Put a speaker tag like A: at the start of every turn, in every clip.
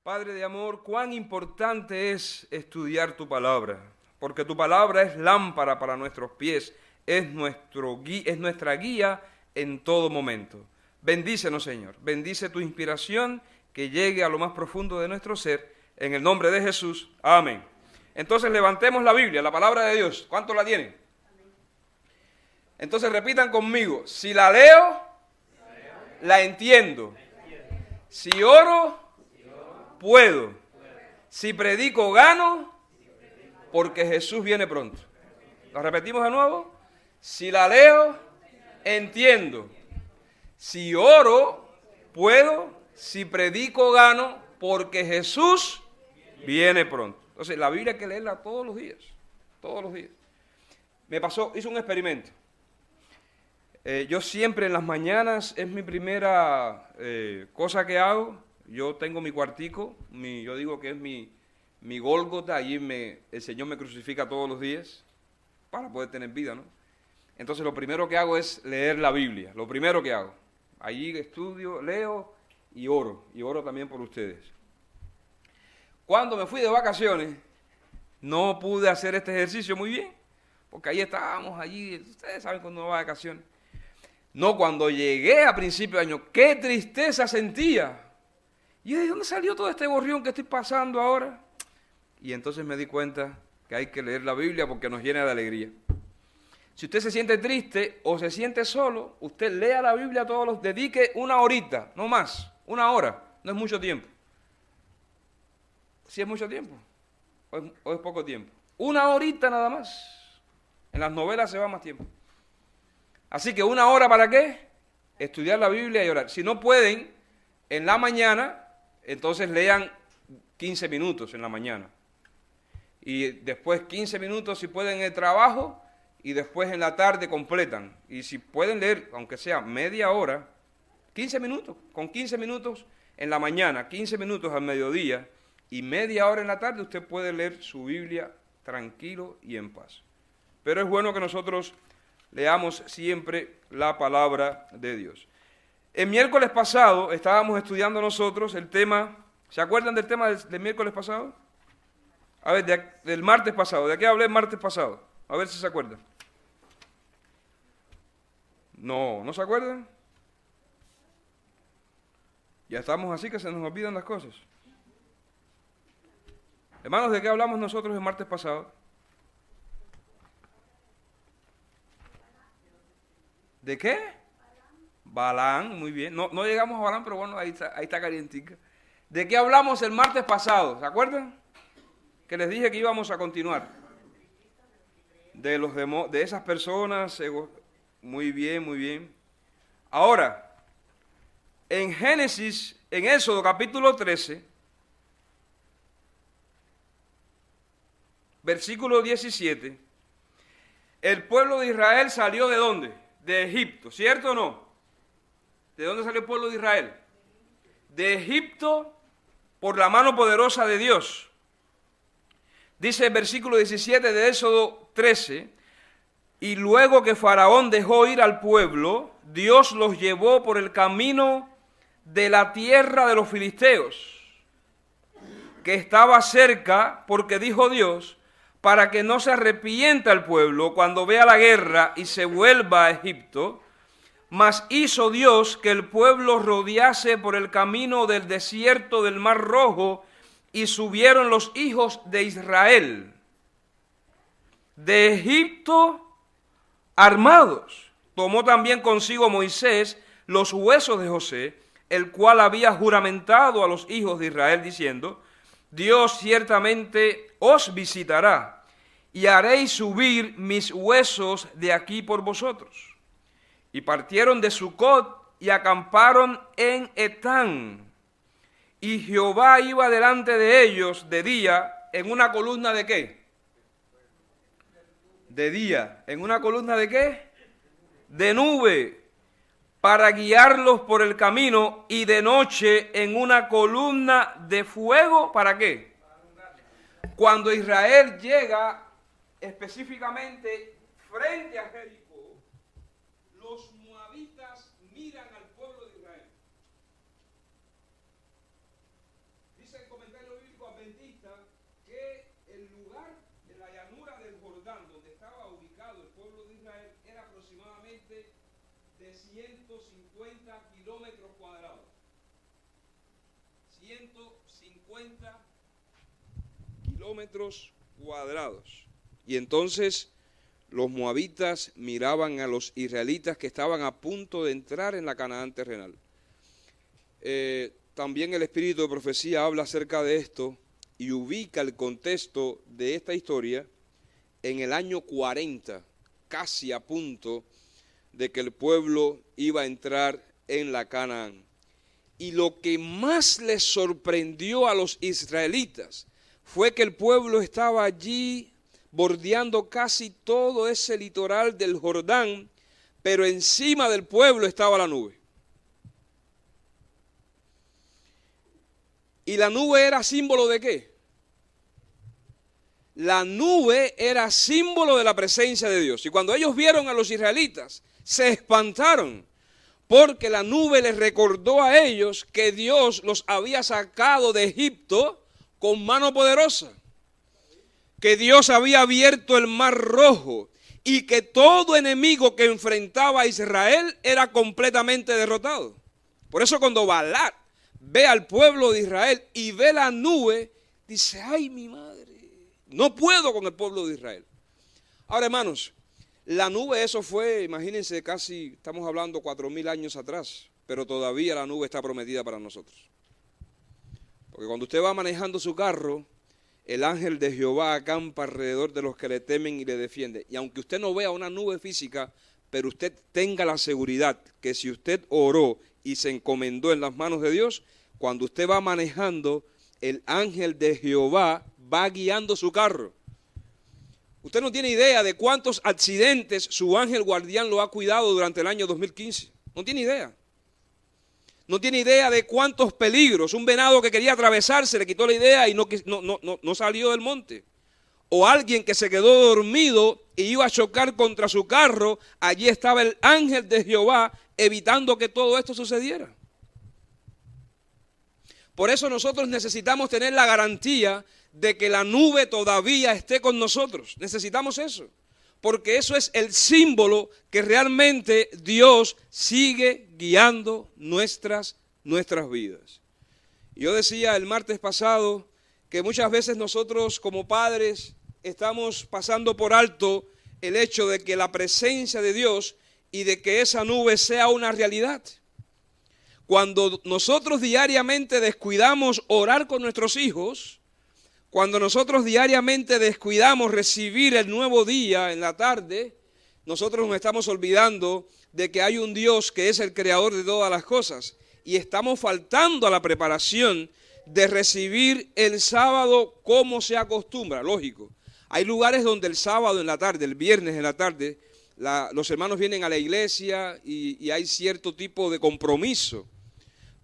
A: Padre de amor, cuán importante es estudiar tu palabra, porque tu palabra es lámpara para nuestros pies, es nuestra guía en todo momento. Bendícenos, Señor, bendice tu inspiración que llegue a lo más profundo de nuestro ser, en el nombre de Jesús. Amén. Entonces levantemos la Biblia, la palabra de Dios. ¿Cuántos la tienen? Entonces repitan conmigo: si la leo, la entiendo. Si oro, puedo. Si predico, gano, porque Jesús viene pronto. ¿Lo repetimos de nuevo? Si la leo, entiendo. Si oro, puedo. Si predico, gano, porque Jesús viene pronto. Entonces, la Biblia hay que leerla todos los días. Todos los días. Hice un experimento. Yo siempre en las mañanas, es mi primera cosa que hago. Yo tengo mi cuartico, yo digo que es mi Gólgota, allí el Señor me crucifica todos los días para poder tener vida, ¿no? Entonces lo primero que hago es leer la Biblia, lo primero que hago. Allí estudio, leo y oro también por ustedes. Cuando me fui de vacaciones, no pude hacer este ejercicio muy bien, porque ahí estábamos, ustedes saben cuando uno va de vacaciones. No, cuando llegué a principio de año, qué tristeza sentía. Y ¿de dónde salió todo este gorrión que estoy pasando ahora? Y entonces me di cuenta que hay que leer la Biblia porque nos llena de alegría. Si usted se siente triste o se siente solo, usted lea la Biblia dedique una horita, no más, una hora, no es mucho tiempo. ¿Sí es mucho tiempo? ¿O es poco tiempo? Una horita nada más. En las novelas se va más tiempo. Así que una hora, ¿para qué? Estudiar la Biblia y orar. Si no pueden, en la mañana, entonces lean 15 minutos en la mañana. Y después 15 minutos si pueden en el trabajo, y después en la tarde completan. Y si pueden leer, aunque sea media hora, 15 minutos, con 15 minutos en la mañana, 15 minutos al mediodía, y media hora en la tarde, usted puede leer su Biblia tranquilo y en paz. Pero es bueno que nosotros leamos siempre la palabra de Dios. El miércoles pasado estábamos estudiando nosotros el tema, ¿se acuerdan del tema del miércoles pasado? A ver, del martes pasado, ¿de qué hablé el martes pasado? A ver si se acuerdan. ¿No se acuerdan? Ya estamos así que se nos olvidan las cosas. Hermanos, ¿de qué hablamos nosotros el martes pasado? ¿De qué? Balaam, muy bien. No llegamos a Balaam, pero bueno, ahí está calientica. ¿De qué hablamos el martes pasado? ¿Se acuerdan? Que les dije que íbamos a continuar. De esas personas. Muy bien, muy bien. Ahora, en Éxodo capítulo 13, versículo 17, el pueblo de Israel salió ¿de dónde? De Egipto, ¿cierto o no? ¿De dónde salió el pueblo de Israel? De Egipto por la mano poderosa de Dios. Dice el versículo 17 de Éxodo 13, y luego que Faraón dejó ir al pueblo, Dios los llevó por el camino de la tierra de los filisteos, que estaba cerca, porque dijo Dios, para que no se arrepienta el pueblo cuando vea la guerra y se vuelva a Egipto. Mas hizo Dios que el pueblo rodease por el camino del desierto del Mar Rojo, y subieron los hijos de Israel de Egipto armados. Tomó también consigo Moisés los huesos de José, el cual había juramentado a los hijos de Israel, diciendo: Dios ciertamente os visitará, y haréis subir mis huesos de aquí por vosotros. Y partieron de Sucot y acamparon en Etán. Y Jehová iba delante de ellos de día en una columna ¿de qué? De día. ¿En una columna de qué? De nube, para guiarlos por el camino, y de noche en una columna de fuego. ¿Para qué? Cuando Israel llega específicamente frente a Jericó, los moabitas miran al pueblo de Israel. Dicen el lugar de la llanura del Jordán, donde estaba ubicado el pueblo de Israel, era aproximadamente de 150 kilómetros cuadrados. 150 kilómetros cuadrados. Y entonces los moabitas miraban a los israelitas que estaban a punto de entrar en la Canaán terrenal. También el espíritu de profecía habla acerca de esto y ubica el contexto de esta historia en el año 40, casi a punto de que el pueblo iba a entrar en la Canaán. Y lo que más les sorprendió a los israelitas fue que el pueblo estaba allí bordeando casi todo ese litoral del Jordán, pero encima del pueblo estaba la nube. ¿Y la nube era símbolo de qué? La nube era símbolo de la presencia de Dios. Y cuando ellos vieron a los israelitas, se espantaron, porque la nube les recordó a ellos que Dios los había sacado de Egipto con mano poderosa, que Dios había abierto el mar rojo y que todo enemigo que enfrentaba a Israel era completamente derrotado. Por eso cuando Balac ve al pueblo de Israel y ve la nube, dice, ay mi madre, no puedo con el pueblo de Israel. Ahora hermanos, la nube eso fue, imagínense, casi estamos hablando 4000 años atrás, pero todavía la nube está prometida para nosotros. Porque cuando usted va manejando su carro, el ángel de Jehová acampa alrededor de los que le temen y le defiende. Y aunque usted no vea una nube física, pero usted tenga la seguridad que si usted oró y se encomendó en las manos de Dios, cuando usted va manejando, el ángel de Jehová va guiando su carro. Usted no tiene idea de cuántos accidentes su ángel guardián lo ha cuidado durante el año 2015. No tiene idea. No tiene idea de cuántos peligros. Un venado que quería atravesar se le quitó la idea y no salió del monte. O alguien que se quedó dormido y iba a chocar contra su carro. Allí estaba el ángel de Jehová evitando que todo esto sucediera. Por eso nosotros necesitamos tener la garantía de que la nube todavía esté con nosotros. Necesitamos eso. Porque eso es el símbolo que realmente Dios sigue guiando nuestras vidas. Yo decía el martes pasado que muchas veces nosotros como padres estamos pasando por alto el hecho de que la presencia de Dios y de que esa nube sea una realidad. Cuando nosotros diariamente descuidamos orar con nuestros hijos, cuando nosotros diariamente descuidamos recibir el nuevo día en la tarde, nosotros nos estamos olvidando de que hay un Dios que es el creador de todas las cosas y estamos faltando a la preparación de recibir el sábado como se acostumbra, lógico. Hay lugares donde el sábado en la tarde, el viernes en la tarde, los hermanos vienen a la iglesia y hay cierto tipo de compromiso.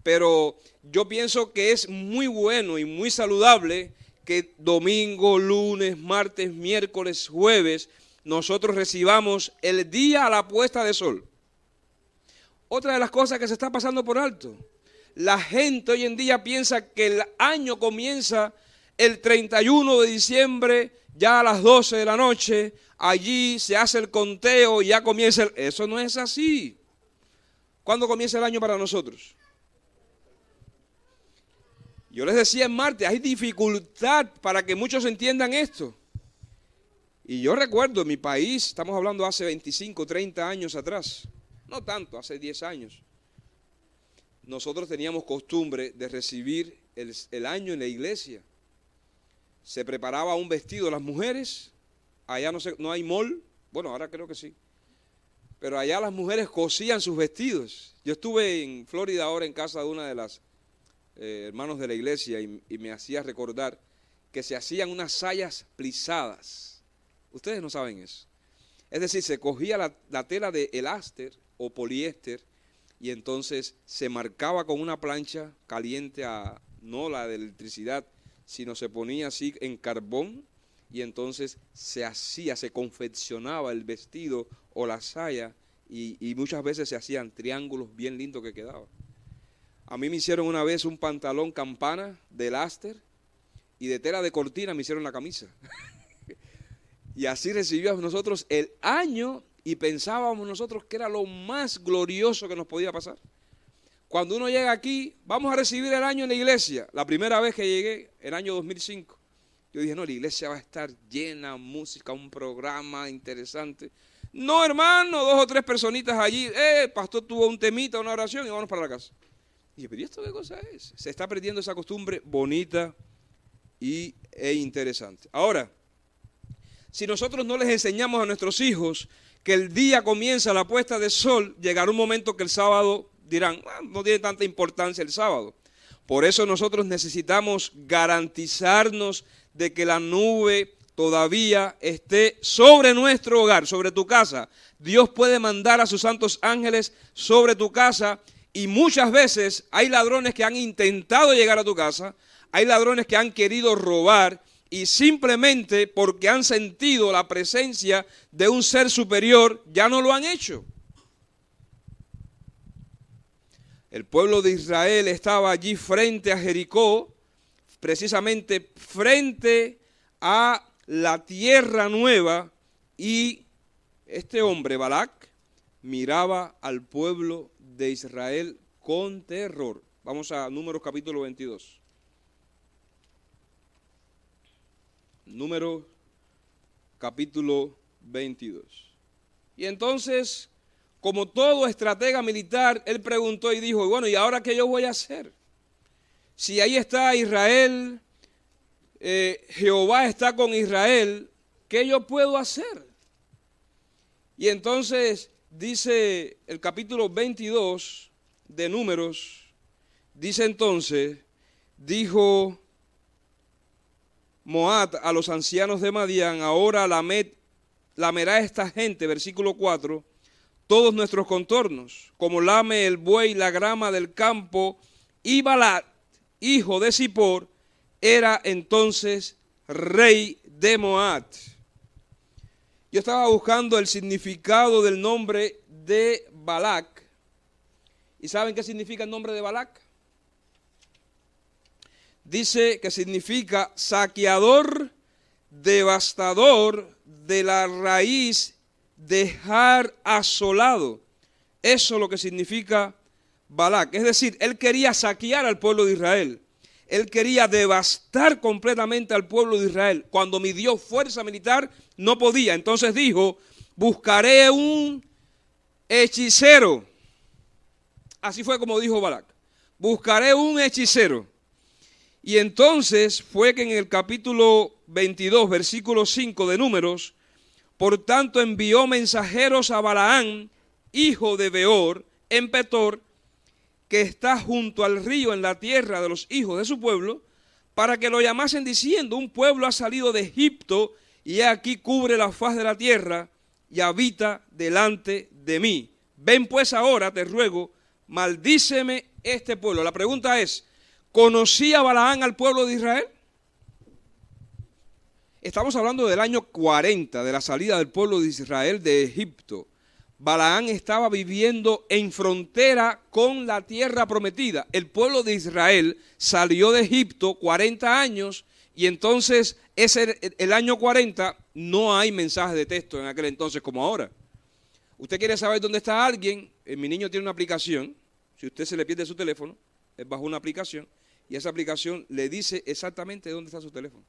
A: Pero yo pienso que es muy bueno y muy saludable que domingo, lunes, martes, miércoles, jueves, nosotros recibamos el día a la puesta de sol. Otra de las cosas que se está pasando por alto, la gente hoy en día piensa que el año comienza el 31 de diciembre, ya a las 12 de la noche, allí se hace el conteo y ya comienza el... Eso no es así. ¿Cuándo comienza el año para nosotros? Yo les decía en martes, hay dificultad para que muchos entiendan esto. Y yo recuerdo en mi país, estamos hablando hace 25, 30 años atrás, no tanto, hace 10 años, nosotros teníamos costumbre de recibir el año en la iglesia. Se preparaba un vestido las mujeres, allá no hay mall, bueno, ahora creo que sí, pero allá las mujeres cosían sus vestidos. Yo estuve en Florida ahora en casa de una de las hermanos de la iglesia y me hacía recordar que se hacían unas sayas plisadas. Ustedes no saben eso. Es decir, se cogía la tela de eláster o poliéster y entonces se marcaba con una plancha caliente, no la de electricidad, sino se ponía así en carbón y entonces se confeccionaba el vestido o la saya y muchas veces se hacían triángulos bien lindos que quedaban. A mí me hicieron una vez un pantalón campana de eláster y de tela de cortina me hicieron la camisa. Y así recibíamos nosotros el año y pensábamos nosotros que era lo más glorioso que nos podía pasar. Cuando uno llega aquí, vamos a recibir el año en la iglesia. La primera vez que llegué, el año 2005, yo dije, no, la iglesia va a estar llena, música, un programa interesante. No, hermano, 2 o 3 personitas allí. El pastor tuvo un temita, una oración y vámonos para la casa. Y dije, pero ¿y esto qué cosa es? Se está perdiendo esa costumbre bonita e interesante. Ahora, si nosotros no les enseñamos a nuestros hijos que el día comienza a la puesta de sol, llegará un momento que el sábado dirán, no tiene tanta importancia el sábado. Por eso nosotros necesitamos garantizarnos de que la nube todavía esté sobre nuestro hogar, sobre tu casa. Dios puede mandar a sus santos ángeles sobre tu casa y muchas veces hay ladrones que han intentado llegar a tu casa, hay ladrones que han querido robar y simplemente porque han sentido la presencia de un ser superior ya no lo han hecho. El pueblo de Israel estaba allí frente a Jericó, precisamente frente a la tierra nueva, y este hombre, Balac, miraba al pueblo de Israel con terror. Vamos a Números capítulo 22. Números capítulo 22. Y entonces, como todo estratega militar, él preguntó y dijo, bueno, ¿y ahora qué yo voy a hacer? Si ahí está Israel, Jehová está con Israel, ¿qué yo puedo hacer? Y entonces dice el capítulo 22 de Números, dice entonces, dijo Moab a los ancianos de Madián, ahora lamerá esta gente, versículo 4, todos nuestros contornos, como lame el buey la grama del campo, y Balac, hijo de Zippor, era entonces rey de Moab. Yo estaba buscando el significado del nombre de Balac. ¿Y saben qué significa el nombre de Balac? Dice que significa saqueador, devastador, de la raíz, dejar asolado. Eso es lo que significa Balac. Es decir, él quería saquear al pueblo de Israel. Él quería devastar completamente al pueblo de Israel. Cuando midió fuerza militar, no podía. Entonces dijo, buscaré un hechicero. Así fue como dijo Balac. Buscaré un hechicero. Y entonces fue que en el capítulo 22, versículo 5 de Números, por tanto envió mensajeros a Balaán, hijo de Beor, en Petor, que está junto al río en la tierra de los hijos de su pueblo, para que lo llamasen diciendo, un pueblo ha salido de Egipto y aquí cubre la faz de la tierra y habita delante de mí. Ven pues ahora, te ruego, maldíceme este pueblo. La pregunta es, ¿conocía Balaán al pueblo de Israel? Estamos hablando del año 40 de la salida del pueblo de Israel de Egipto. Balaán estaba viviendo en frontera con la tierra prometida. El pueblo de Israel salió de Egipto 40 años y entonces el año 40 no hay mensaje de texto en aquel entonces como ahora. Usted quiere saber dónde está alguien, mi niño tiene una aplicación, si usted se le pierde su teléfono, él baja una aplicación y esa aplicación le dice exactamente dónde está su teléfono.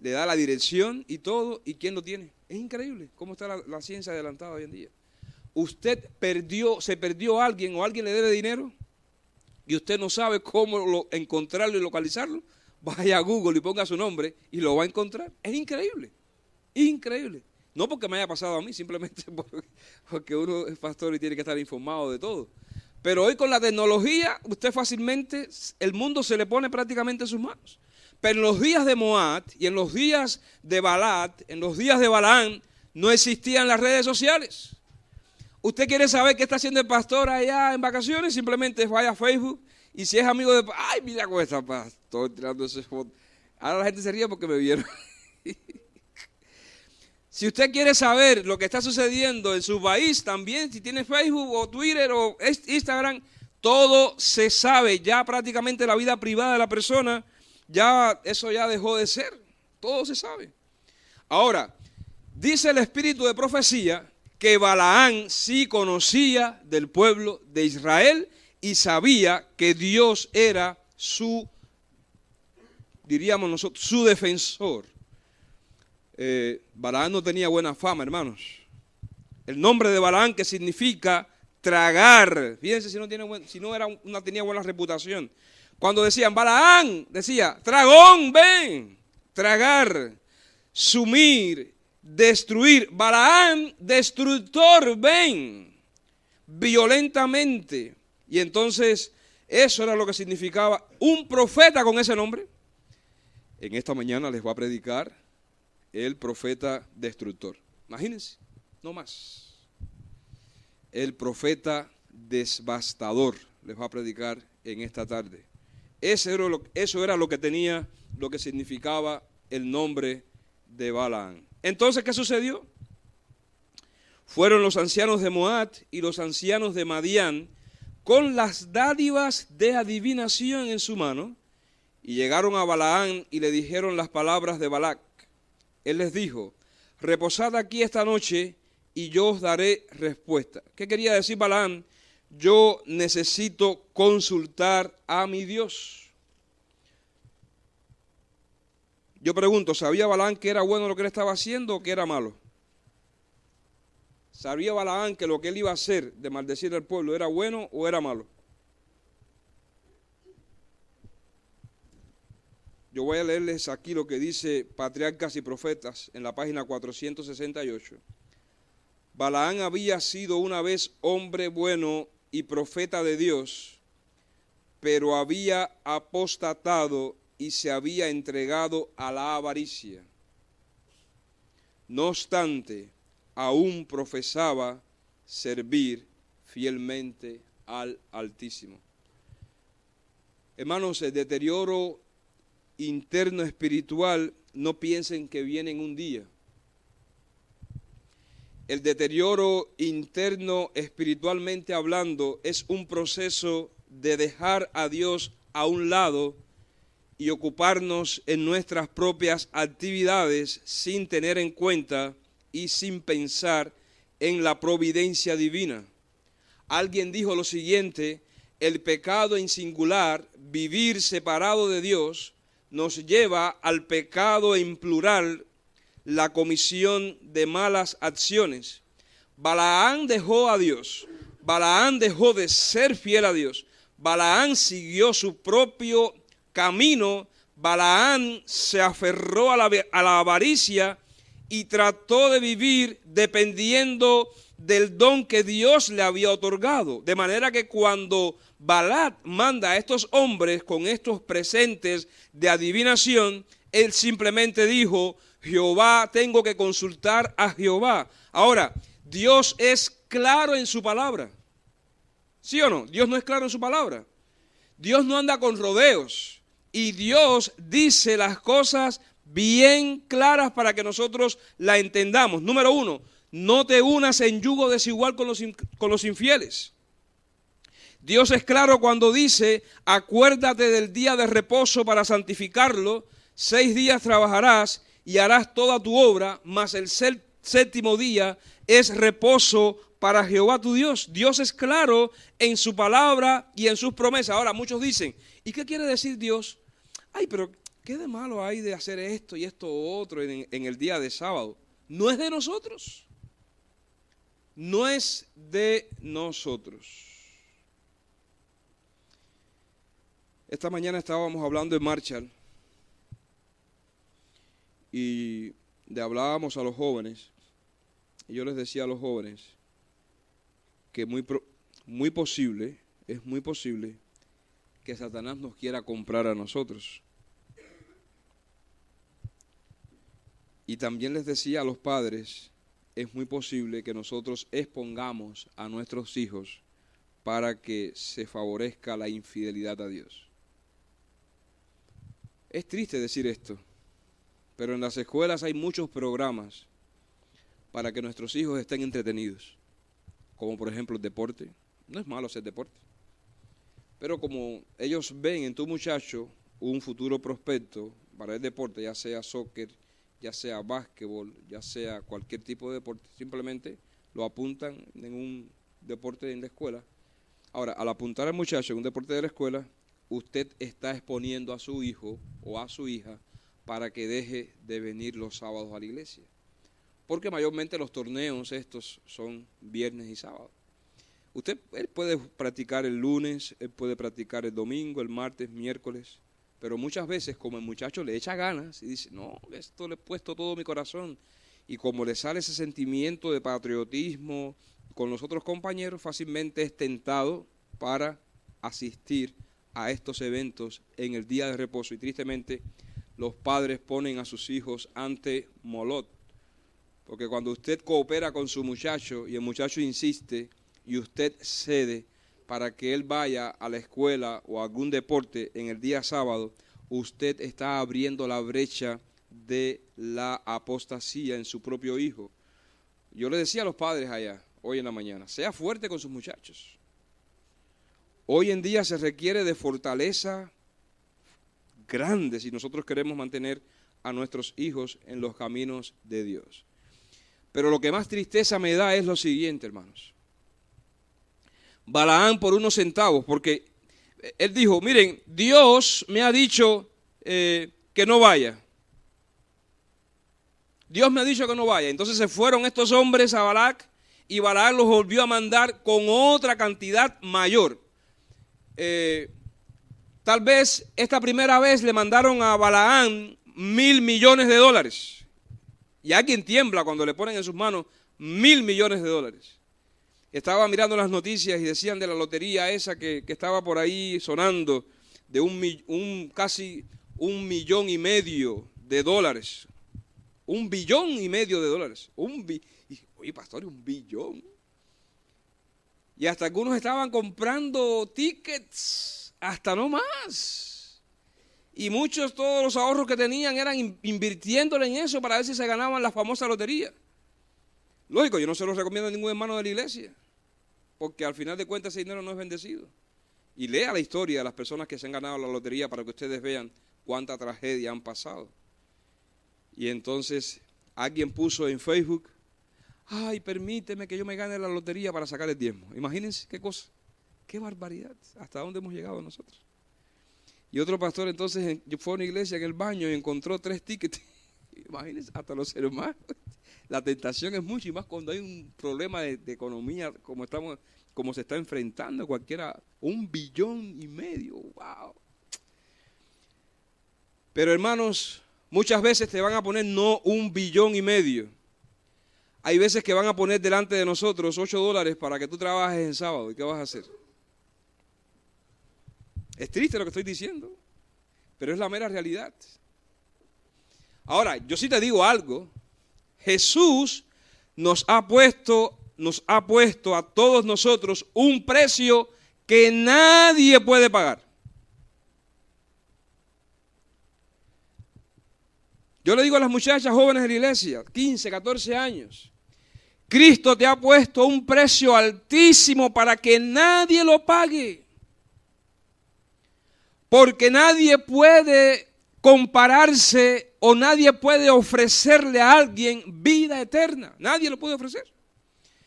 A: Le da la dirección y todo, y quién lo tiene. Es increíble cómo está la ciencia adelantada hoy en día. Usted se perdió a alguien o alguien le debe dinero y usted no sabe cómo encontrarlo y localizarlo. Vaya a Google y ponga su nombre y lo va a encontrar. Es increíble, increíble. No porque me haya pasado a mí, simplemente porque uno es pastor y tiene que estar informado de todo. Pero hoy con la tecnología, usted fácilmente, el mundo se le pone prácticamente en sus manos. Pero en los días de Moab y en los días de Balac, en los días de Balaán, no existían las redes sociales. Usted quiere saber qué está haciendo el pastor allá en vacaciones, simplemente vaya a Facebook y si es amigo de... ¡Ay, mira cómo está el pastor tirando ese foto! Ahora la gente se ríe porque me vieron. Si usted quiere saber lo que está sucediendo en su país, también si tiene Facebook o Twitter o Instagram, todo se sabe ya prácticamente la vida privada de la persona. ya eso ya dejó de ser. Todo se sabe. Ahora, dice el espíritu de profecía que Balaán sí conocía del pueblo de Israel y sabía que Dios era su, diríamos nosotros, su defensor. Balaán no tenía buena fama, hermanos. El nombre de Balaán, que significa tragar, fíjense si no tenía buena reputación. Cuando decían Balaán, decía dragón, ven, tragar, sumir, destruir. Balaán, destructor, ven, violentamente. Y entonces eso era lo que significaba un profeta con ese nombre. En esta mañana les voy a predicar el profeta destructor. Imagínense, no más. El profeta devastador les va a predicar en esta tarde. Eso era lo que tenía, lo que significaba el nombre de Balaán. Entonces, ¿qué sucedió? Fueron los ancianos de Moab y los ancianos de Madián con las dádivas de adivinación en su mano, y llegaron a Balaán y le dijeron las palabras de Balac. Él les dijo, reposad aquí esta noche y yo os daré respuesta. ¿Qué quería decir Balaán? Yo necesito consultar a mi Dios. Yo pregunto, ¿sabía Balaán que era bueno lo que él estaba haciendo o que era malo? ¿Sabía Balaán que lo que él iba a hacer de maldecir al pueblo era bueno o era malo? Yo voy a leerles aquí lo que dice Patriarcas y Profetas en la página 468. Balaán había sido una vez hombre bueno y profeta de Dios, pero había apostatado y se había entregado a la avaricia. No obstante, aún profesaba servir fielmente al Altísimo. Hermanos, el deterioro interno espiritual, no piensen que viene en un día. El deterioro interno espiritualmente hablando es un proceso de dejar a Dios a un lado y ocuparnos en nuestras propias actividades sin tener en cuenta y sin pensar en la providencia divina. Alguien dijo lo siguiente: el pecado en singular, vivir separado de Dios, nos lleva al pecado en plural, la comisión de malas acciones. Balaán dejó a Dios, Balaán dejó de ser fiel a Dios, Balaán siguió su propio camino, Balaán se aferró a la avaricia y trató de vivir dependiendo del don que Dios le había otorgado. De manera que cuando Balac manda a estos hombres con estos presentes de adivinación, él simplemente dijo, Jehová, tengo que consultar a Jehová. Ahora, Dios es claro en su palabra. ¿Sí o no? Dios no es claro en su palabra. Dios no anda con rodeos. Y Dios dice las cosas bien claras para que nosotros la entendamos. Número 1, no te unas en yugo desigual con los infieles. Dios es claro cuando dice, acuérdate del día de reposo para santificarlo, 6 días trabajarás y harás toda tu obra, mas el séptimo día es reposo para Jehová tu Dios. Dios es claro en su palabra y en sus promesas. Ahora muchos dicen, ¿y qué quiere decir Dios? Ay, pero ¿qué de malo hay de hacer esto y esto otro en el día de sábado? No es de nosotros. No es de nosotros. Esta mañana estábamos hablando en Marshall y le hablábamos a los jóvenes, y yo les decía a los jóvenes que es muy posible que Satanás nos quiera comprar a nosotros. Y también les decía a los padres, es muy posible que nosotros expongamos a nuestros hijos para que se favorezca la infidelidad a Dios. Es triste decir esto, pero en las escuelas hay muchos programas para que nuestros hijos estén entretenidos, como por ejemplo el deporte. No es malo hacer deporte, pero como ellos ven en tu muchacho un futuro prospecto para el deporte, ya sea soccer, ya sea básquetbol, ya sea cualquier tipo de deporte, simplemente lo apuntan en un deporte en la escuela. Ahora, al apuntar al muchacho en un deporte de la escuela, usted está exponiendo a su hijo o a su hija para que deje de venir los sábados a la iglesia. Porque mayormente los torneos estos son viernes y sábado. Él puede practicar el lunes, él puede practicar el domingo, el martes, miércoles, pero muchas veces como el muchacho le echa ganas y dice, no, esto le he puesto todo mi corazón, y como le sale ese sentimiento de patriotismo con los otros compañeros, fácilmente es tentado para asistir a estos eventos en el día de reposo, y tristemente los padres ponen a sus hijos ante Molot, porque cuando usted coopera con su muchacho y el muchacho insiste y usted cede para que él vaya a la escuela o a algún deporte en el día sábado, usted está abriendo la brecha de la apostasía en su propio hijo. Yo le decía a los padres allá, hoy en la mañana, sea fuerte con sus muchachos. Hoy en día se requiere de fortaleza grande si nosotros queremos mantener a nuestros hijos en los caminos de Dios. Pero lo que más tristeza me da es lo siguiente, hermanos. Balaam por unos centavos, porque él dijo, miren, Dios me ha dicho que no vaya. Dios me ha dicho que no vaya. Entonces se fueron estos hombres a Balac y Balaam los volvió a mandar con otra cantidad mayor. Tal vez esta primera vez le mandaron a Balaam $1,000 millones. Y alguien tiembla cuando le ponen en sus manos $1,000 millones. Estaba mirando las noticias y decían de la lotería esa que estaba por ahí sonando, de casi $1,5 millones. $1,5 billones. Oye, pastor, $1 billón. Y hasta algunos estaban comprando tickets, hasta no más. Y muchos, todos los ahorros que tenían eran invirtiéndole en eso para ver si se ganaban la famosa lotería. Lógico, yo no se lo recomiendo a ningún hermano de la iglesia, porque al final de cuentas ese dinero no es bendecido. Y lea la historia de las personas que se han ganado la lotería para que ustedes vean cuánta tragedia han pasado. Y entonces alguien puso en Facebook, ay, permíteme que yo me gane la lotería para sacar el diezmo. Imagínense qué cosa, qué barbaridad, hasta dónde hemos llegado nosotros. Y otro pastor entonces fue a una iglesia en el baño y encontró 3 tickets. Imagínense, hasta los seres humanos. La tentación es mucho, y más cuando hay un problema de economía como se está enfrentando cualquiera, $1,5 billones, wow. Pero hermanos, muchas veces te van a poner no $1,5 billones. Hay veces que van a poner delante de nosotros $8 para que tú trabajes en sábado. ¿Y qué vas a hacer? Es triste lo que estoy diciendo, pero es la mera realidad. Ahora, yo sí te digo algo. Jesús nos ha puesto a todos nosotros un precio que nadie puede pagar. Yo le digo a las muchachas jóvenes de la iglesia, 15, 14 años, Cristo te ha puesto un precio altísimo para que nadie lo pague. Porque nadie puede compararse o nadie puede ofrecerle a alguien vida eterna. Nadie lo puede ofrecer.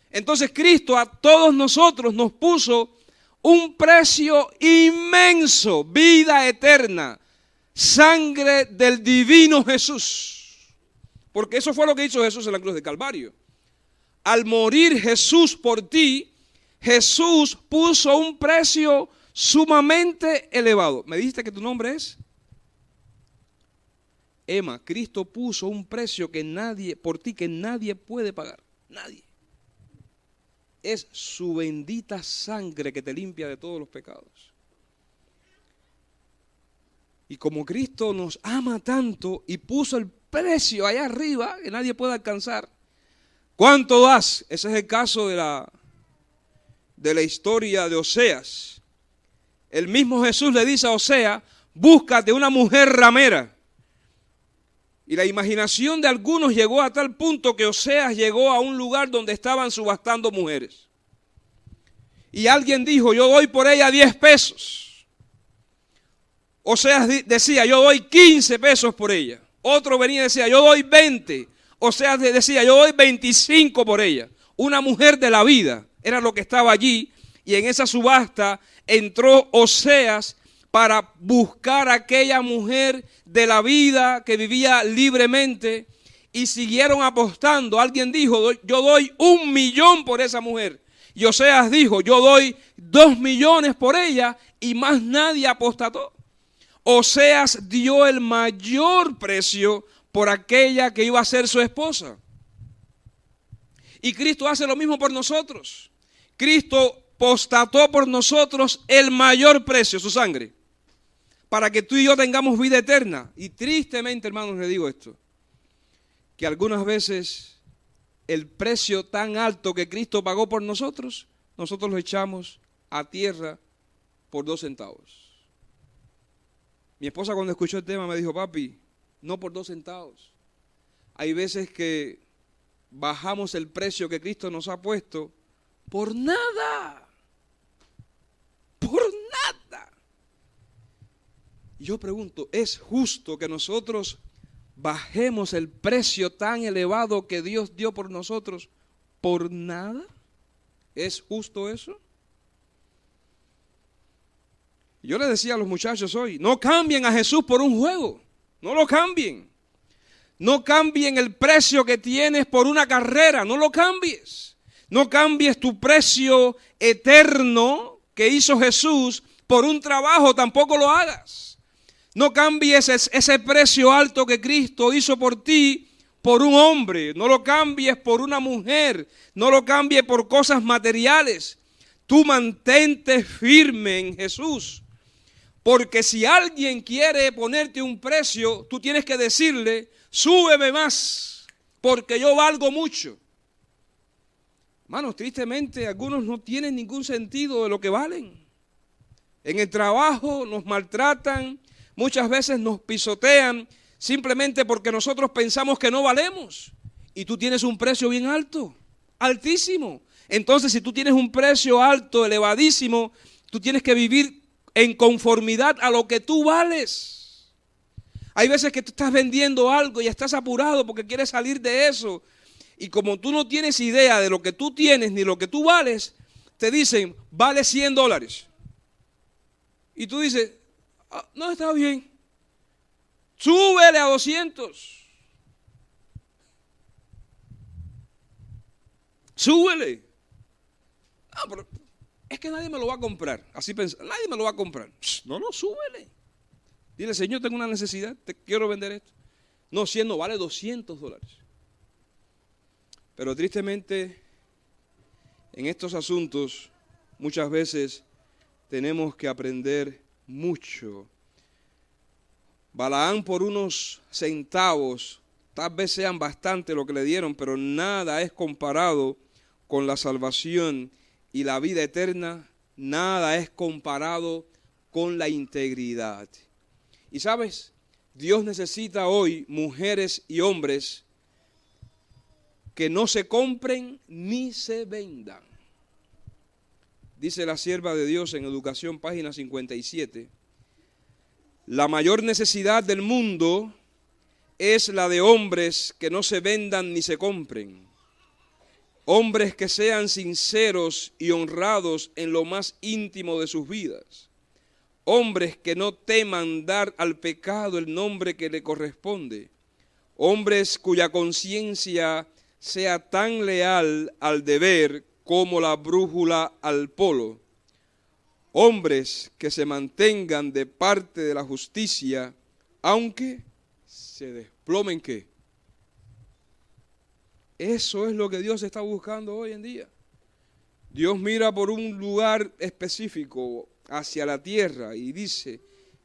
A: Entonces Cristo a todos nosotros nos puso un precio inmenso, vida eterna, sangre del divino Jesús. Porque eso fue lo que hizo Jesús en la cruz de Calvario. Al morir Jesús por ti, Jesús puso un precio sumamente elevado. ¿Me dijiste que tu nombre es? Emma. Cristo puso un precio por ti que nadie puede pagar. Nadie. Es su bendita sangre que te limpia de todos los pecados. Y como Cristo nos ama tanto y puso el precio allá arriba que nadie puede alcanzar, ¿cuánto das? Ese es el caso de la historia de Oseas. El mismo Jesús le dice a Oseas, búscate una mujer ramera. Y la imaginación de algunos llegó a tal punto que Oseas llegó a un lugar donde estaban subastando mujeres. Y alguien dijo, yo doy por ella 10 pesos. Oseas decía, yo doy 15 pesos por ella. Otro venía y decía, yo doy 20. Oseas decía, yo doy 25 por ella. Una mujer de la vida era lo que estaba allí. Y en esa subasta entró Oseas para buscar a aquella mujer de la vida que vivía libremente. Y siguieron apostando. Alguien dijo, yo doy 1.000.000 por esa mujer. Y Oseas dijo, yo doy 2.000.000 por ella. Y más nadie apostató. Oseas dio el mayor precio por aquella que iba a ser su esposa. Y Cristo hace lo mismo por nosotros. Cristo postató por nosotros el mayor precio, su sangre, para que tú y yo tengamos vida eterna. Y tristemente, hermanos, le digo esto, que algunas veces el precio tan alto que Cristo pagó por nosotros, nosotros lo echamos a tierra por 2 centavos. Mi esposa cuando escuchó el tema me dijo, papi, no por 2 centavos. Hay veces que bajamos el precio que Cristo nos ha puesto por nada. Por nada. Y yo pregunto, ¿es justo que nosotros bajemos el precio tan elevado que Dios dio por nosotros por nada? ¿Es justo eso? Yo le decía a los muchachos hoy, no cambien a Jesús por un juego, no lo cambien. No cambien el precio que tienes por una carrera, no lo cambies. No cambies tu precio eterno que hizo Jesús por un trabajo, tampoco lo hagas. No cambies ese precio alto que Cristo hizo por ti por un hombre, no lo cambies por una mujer, no lo cambies por cosas materiales. Tú mantente firme en Jesús. Porque si alguien quiere ponerte un precio, tú tienes que decirle, súbeme más, porque yo valgo mucho. Hermanos, tristemente algunos no tienen ningún sentido de lo que valen. En el trabajo nos maltratan, muchas veces nos pisotean, simplemente porque nosotros pensamos que no valemos. Y tú tienes un precio bien alto, altísimo. Entonces, si tú tienes un precio alto, elevadísimo, tú tienes que vivir en conformidad a lo que tú vales. Hay veces que tú estás vendiendo algo y estás apurado porque quieres salir de eso. Y como tú no tienes idea de lo que tú tienes ni lo que tú vales, te dicen, vale $100. Y tú dices, no, está bien. Súbele a 200. Súbele. No, pero es que nadie me lo va a comprar. Así pensé, nadie me lo va a comprar. No, súbele. Dile, Señor, tengo una necesidad, te quiero vender esto. No, 100 no, vale $200. Pero tristemente, en estos asuntos, muchas veces tenemos que aprender mucho. Balaam por unos centavos, tal vez sean bastante lo que le dieron, pero nada es comparado con la salvación y la vida eterna, nada es comparado con la integridad. Y sabes, Dios necesita hoy mujeres y hombres que no se compren ni se vendan. Dice la sierva de Dios en Educación, página 57, la mayor necesidad del mundo es la de hombres que no se vendan ni se compren. Hombres que sean sinceros y honrados en lo más íntimo de sus vidas. Hombres que no teman dar al pecado el nombre que le corresponde. Hombres cuya conciencia sea tan leal al deber como la brújula al polo. Hombres que se mantengan de parte de la justicia, aunque se desplomen ¿qué? Eso es lo que Dios está buscando hoy en día. Dios mira por un lugar específico hacia la tierra y dice,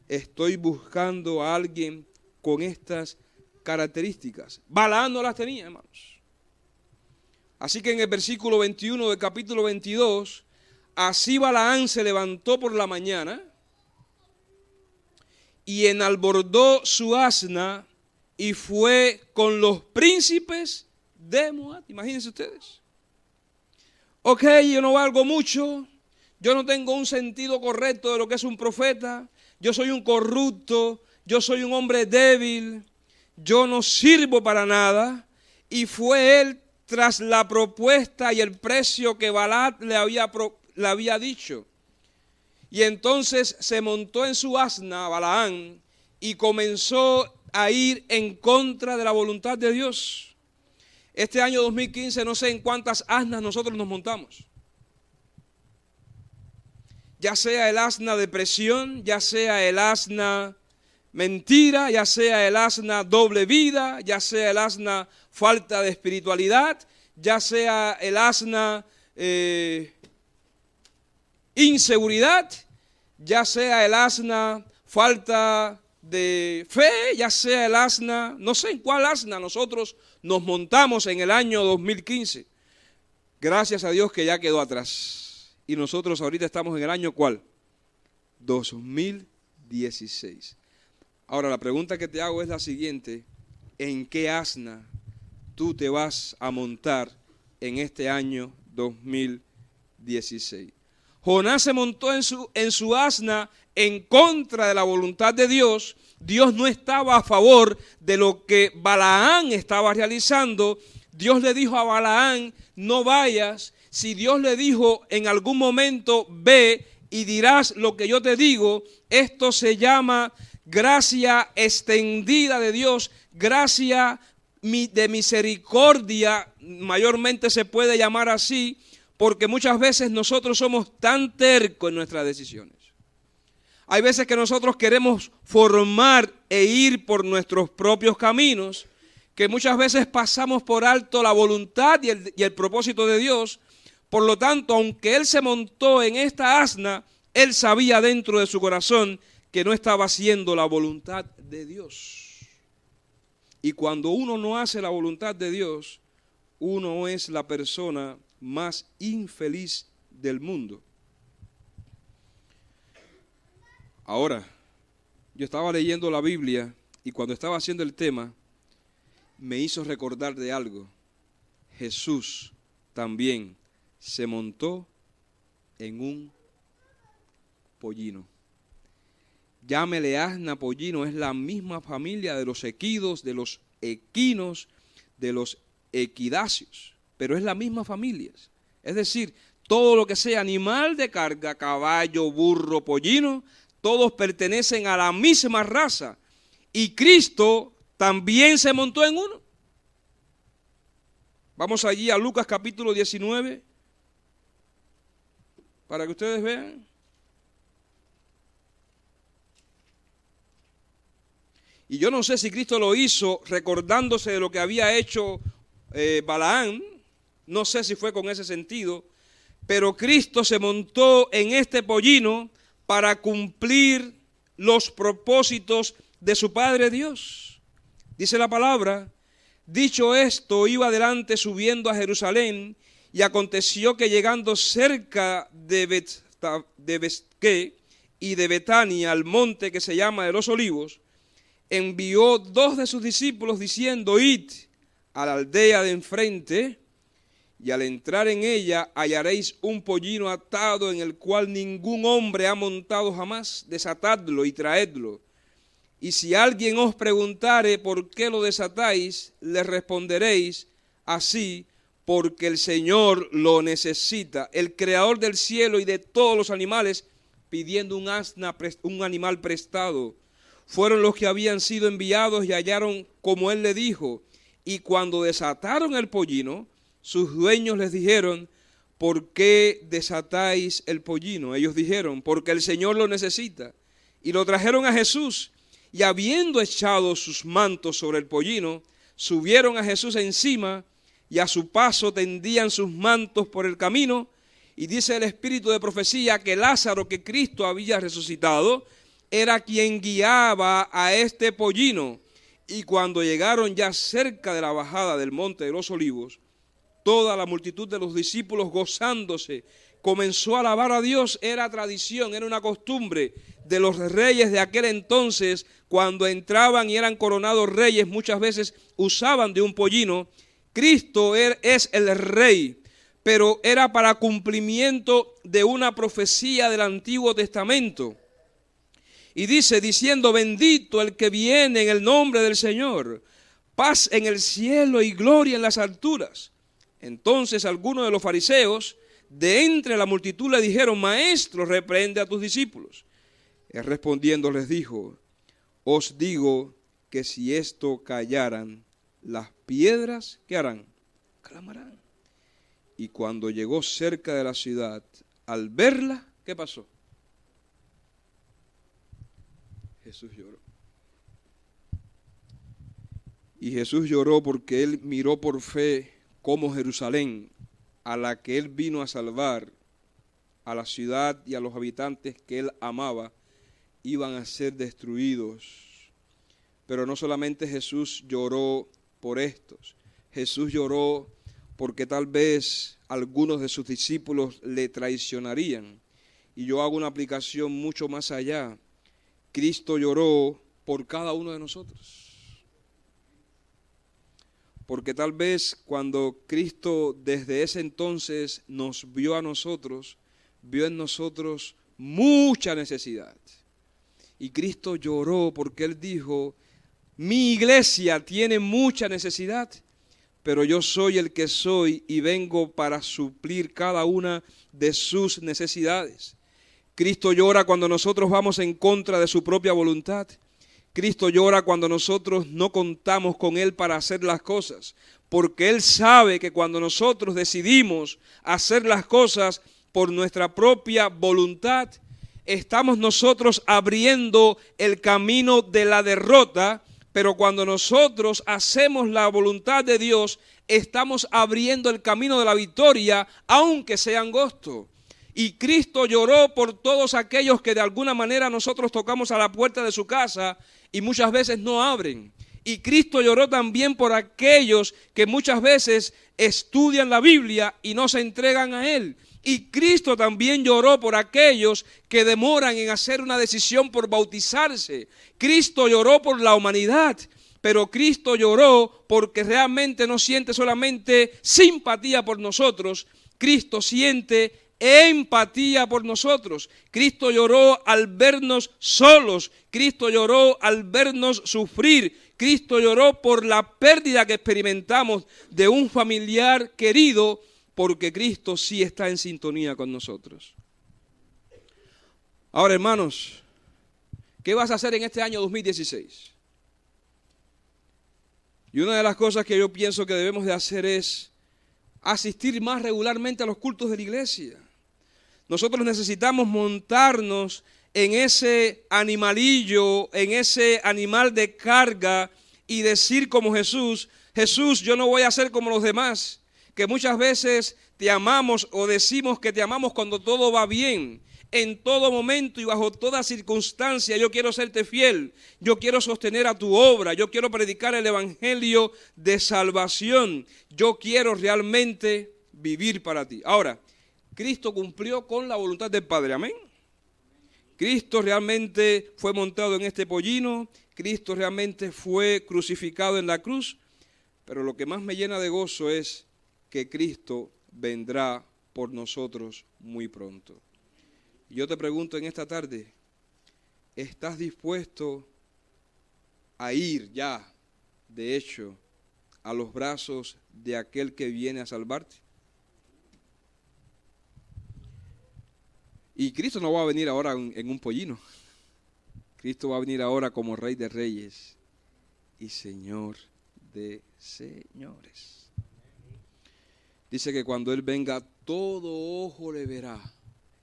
A: estoy buscando a alguien con estas características. Balaam no las tenía, hermanos. Así que en el versículo 21 del capítulo 22, así Balaam se levantó por la mañana y enalbordó su asna y fue con los príncipes de Moab. Imagínense ustedes. Ok, yo no valgo mucho, yo no tengo un sentido correcto de lo que es un profeta, yo soy un corrupto, yo soy un hombre débil, yo no sirvo para nada. Y fue él tras la propuesta y el precio que Balac le había dicho. Y entonces se montó en su asna Balaam y comenzó a ir en contra de la voluntad de Dios. Este año 2015 no sé en cuántas asnas nosotros nos montamos. Ya sea el asna depresión, ya sea el asna mentira, ya sea el asna doble vida, ya sea el asna falta de espiritualidad, ya sea el asna inseguridad, ya sea el asna falta de fe, ya sea el asna, no sé en cuál asna nosotros nos montamos en el año 2015. Gracias a Dios que ya quedó atrás. Y nosotros ahorita estamos en el año ¿cuál? 2016. Ahora la pregunta que te hago es la siguiente: ¿en qué asna tú te vas a montar en este año 2016? Jonás se montó en su asna en contra de la voluntad de Dios. Dios no estaba a favor de lo que Balaam estaba realizando. Dios le dijo a Balaam, no vayas. Si Dios le dijo en algún momento, ve y dirás lo que yo te digo, esto se llama gracia extendida de Dios, gracia de misericordia, mayormente se puede llamar así, porque muchas veces nosotros somos tan tercos en nuestras decisiones. Hay veces que nosotros queremos formar e ir por nuestros propios caminos, que muchas veces pasamos por alto la voluntad y el propósito de Dios. Por lo tanto, aunque él se montó en esta asna, él sabía dentro de su corazón que no estaba haciendo la voluntad de Dios. Y cuando uno no hace la voluntad de Dios, uno es la persona más infeliz del mundo. Ahora, yo estaba leyendo la Biblia y cuando estaba haciendo el tema, me hizo recordar de algo. Jesús también se montó en un pollino. Llámele asna, pollino, es la misma familia de los equidos, de los equinos, de los equidáceos, pero es la misma familia. Es decir, todo lo que sea animal de carga, caballo, burro, pollino, todos pertenecen a la misma raza. Y Cristo también se montó en uno. Vamos allí a Lucas capítulo 19, para que ustedes vean. Y yo no sé si Cristo lo hizo recordándose de lo que había hecho Balaam, no sé si fue con ese sentido, pero Cristo se montó en este pollino para cumplir los propósitos de su Padre Dios. Dice la palabra, dicho esto, iba adelante subiendo a Jerusalén, y aconteció que llegando cerca de Betfagé y de Betania, al monte que se llama de los Olivos, envió 2 de sus discípulos diciendo, id a la aldea de enfrente, y al entrar en ella hallaréis un pollino atado en el cual ningún hombre ha montado jamás, desatadlo y traedlo. Y si alguien os preguntare por qué lo desatáis, le responderéis así, porque el Señor lo necesita, el creador del cielo y de todos los animales, pidiendo un animal prestado. Fueron los que habían sido enviados y hallaron como él le dijo. Y cuando desataron el pollino, sus dueños les dijeron, ¿por qué desatáis el pollino? Ellos dijeron, porque el Señor lo necesita. Y lo trajeron a Jesús, y habiendo echado sus mantos sobre el pollino, subieron a Jesús encima, y a su paso tendían sus mantos por el camino. Y dice el espíritu de profecía que Lázaro, que Cristo había resucitado, era quien guiaba a este pollino. Y cuando llegaron ya cerca de la bajada del monte de los Olivos, toda la multitud de los discípulos gozándose comenzó a alabar a Dios. Era tradición, era una costumbre de los reyes de aquel entonces. Cuando entraban y eran coronados reyes, muchas veces usaban de un pollino. Cristo es el rey, pero era para cumplimiento de una profecía del Antiguo Testamento. Y dice, diciendo, bendito el que viene en el nombre del Señor, paz en el cielo y gloria en las alturas. Entonces algunos de los fariseos de entre la multitud le dijeron, maestro, reprende a tus discípulos. Él respondiendo les dijo, os digo que si esto callaran, las piedras, ¿qué harán? Clamarán. Y cuando llegó cerca de la ciudad, al verla, ¿qué pasó? Jesús lloró. Y Jesús lloró porque él miró por fe cómo Jerusalén, a la que él vino a salvar, a la ciudad y a los habitantes que él amaba, iban a ser destruidos. Pero no solamente Jesús lloró por estos, Jesús lloró porque tal vez algunos de sus discípulos le traicionarían. Y yo hago una aplicación mucho más allá. Cristo lloró por cada uno de nosotros. Porque tal vez cuando Cristo desde ese entonces nos vio a nosotros, vio en nosotros mucha necesidad. Y Cristo lloró porque Él dijo, mi iglesia tiene mucha necesidad, pero yo soy el que soy y vengo para suplir cada una de sus necesidades. Cristo llora cuando nosotros vamos en contra de su propia voluntad. Cristo llora cuando nosotros no contamos con Él para hacer las cosas, porque Él sabe que cuando nosotros decidimos hacer las cosas por nuestra propia voluntad, estamos nosotros abriendo el camino de la derrota, pero cuando nosotros hacemos la voluntad de Dios, estamos abriendo el camino de la victoria, aunque sea angosto. Y Cristo lloró por todos aquellos que de alguna manera nosotros tocamos a la puerta de su casa y muchas veces no abren. Y Cristo lloró también por aquellos que muchas veces estudian la Biblia y no se entregan a Él. Y Cristo también lloró por aquellos que demoran en hacer una decisión por bautizarse. Cristo lloró por la humanidad, pero Cristo lloró porque realmente no siente solamente simpatía por nosotros, Cristo siente empatía por nosotros. Cristo lloró al vernos solos, Cristo lloró al vernos sufrir, Cristo lloró por la pérdida que experimentamos de un familiar querido, porque Cristo sí está en sintonía con nosotros. Ahora, hermanos, ¿qué vas a hacer en este año 2016? Y una de las cosas que yo pienso que debemos de hacer es asistir más regularmente a los cultos de la iglesia. Nosotros necesitamos montarnos en ese animalillo, en ese animal de carga y decir como Jesús, Jesús, yo no voy a ser como los demás, que muchas veces te amamos o decimos que te amamos cuando todo va bien. En todo momento y bajo toda circunstancia yo quiero serte fiel, yo quiero sostener a tu obra, yo quiero predicar el evangelio de salvación, yo quiero realmente vivir para ti. Ahora, Cristo cumplió con la voluntad del Padre, amén. Cristo realmente fue montado en este pollino, Cristo realmente fue crucificado en la cruz, pero lo que más me llena de gozo es que Cristo vendrá por nosotros muy pronto. Yo te pregunto en esta tarde, ¿estás dispuesto a ir ya, de hecho, a los brazos de aquel que viene a salvarte? Y Cristo no va a venir ahora en un pollino. Cristo va a venir ahora como Rey de Reyes y Señor de señores. Dice que cuando Él venga, todo ojo le verá.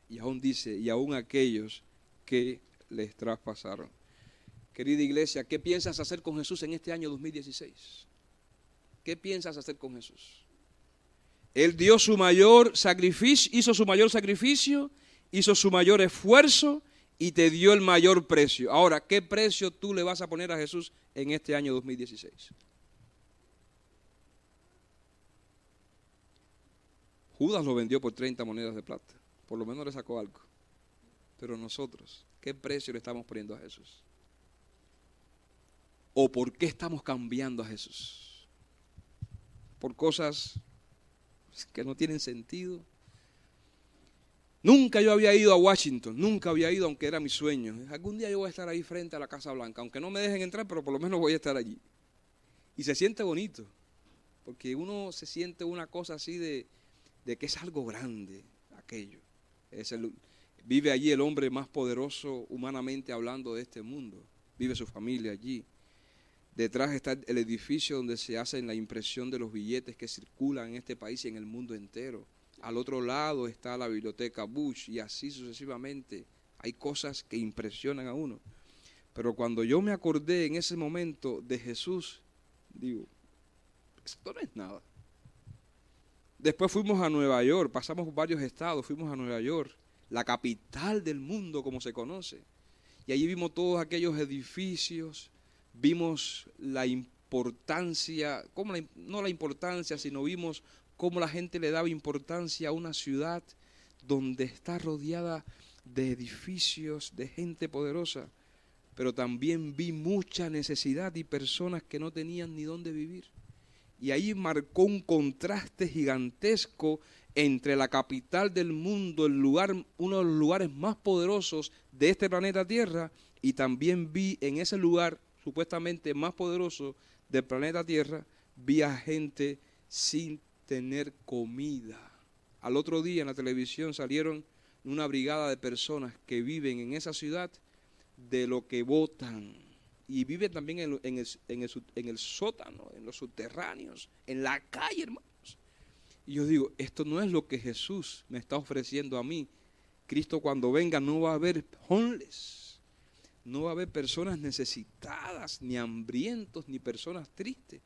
A: Y aún dice, y aún aquellos que les traspasaron. Querida iglesia, ¿qué piensas hacer con Jesús en este año 2016? ¿Qué piensas hacer con Jesús? Él dio su mayor sacrificio, hizo su mayor sacrificio, hizo su mayor esfuerzo y te dio el mayor precio. Ahora, ¿qué precio tú le vas a poner a Jesús en este año 2016? Judas lo vendió por 30 monedas de plata. Por lo menos le sacó algo. Pero nosotros, ¿qué precio le estamos poniendo a Jesús? ¿O por qué estamos cambiando a Jesús? ¿Por cosas que no tienen sentido? Nunca yo había ido a Washington, nunca había ido, aunque era mi sueño. Algún día yo voy a estar ahí frente a la Casa Blanca, aunque no me dejen entrar, pero por lo menos voy a estar allí. Y se siente bonito, porque uno se siente una cosa así de que es algo grande aquello. Vive allí el hombre más poderoso humanamente hablando de este mundo. Vive su familia allí. Detrás está el edificio donde se hace la impresión de los billetes que circulan en este país y en el mundo entero. Al otro lado está la biblioteca Bush y así sucesivamente. Hay cosas que impresionan a uno. Pero cuando yo me acordé en ese momento de Jesús, digo, esto no es nada. Después fuimos a Nueva York, pasamos varios estados, fuimos a Nueva York, la capital del mundo como se conoce. Y allí vimos todos aquellos edificios, vimos la importancia, no la importancia, sino vimos cómo la gente le daba importancia a una ciudad donde está rodeada de edificios, de gente poderosa. Pero también vi mucha necesidad y personas que no tenían ni dónde vivir. Y ahí marcó un contraste gigantesco entre la capital del mundo, uno de los lugares más poderosos de este planeta Tierra, y también vi en ese lugar supuestamente más poderoso del planeta Tierra, vi a gente sin tener comida. Al otro día en la televisión salieron una brigada de personas que viven en esa ciudad de lo que botan. Y viven también en el sótano, en los subterráneos, en la calle, hermanos. Y yo digo, esto no es lo que Jesús me está ofreciendo a mí. Cristo cuando venga no va a haber homeless, no va a haber personas necesitadas, ni hambrientos, ni personas tristes.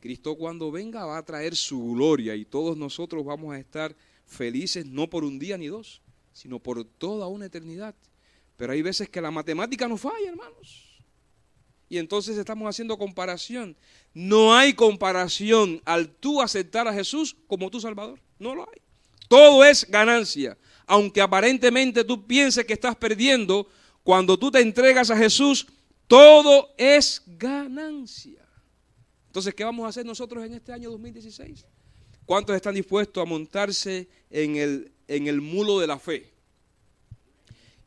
A: Cristo cuando venga va a traer su gloria y todos nosotros vamos a estar felices no por un día ni dos, sino por toda una eternidad. Pero hay veces que la matemática nos falla, hermanos. Y entonces estamos haciendo comparación. No hay comparación al tú aceptar a Jesús como tu Salvador. No lo hay. Todo es ganancia. Aunque aparentemente tú pienses que estás perdiendo, cuando tú te entregas a Jesús, todo es ganancia. Entonces, ¿qué vamos a hacer nosotros en este año 2016? ¿Cuántos están dispuestos a montarse en el mulo de la fe?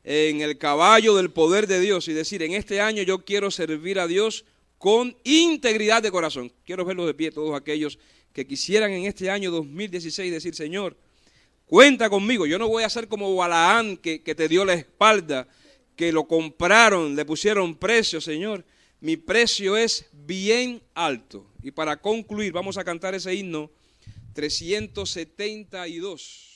A: En el caballo del poder de Dios y decir, en este año yo quiero servir a Dios con integridad de corazón. Quiero verlos de pie todos aquellos que quisieran en este año 2016 decir, Señor, cuenta conmigo. Yo no voy a ser como Balaán que te dio la espalda, que lo compraron, le pusieron precio, Señor. Mi precio es bien alto. Y para concluir, vamos a cantar ese himno 372.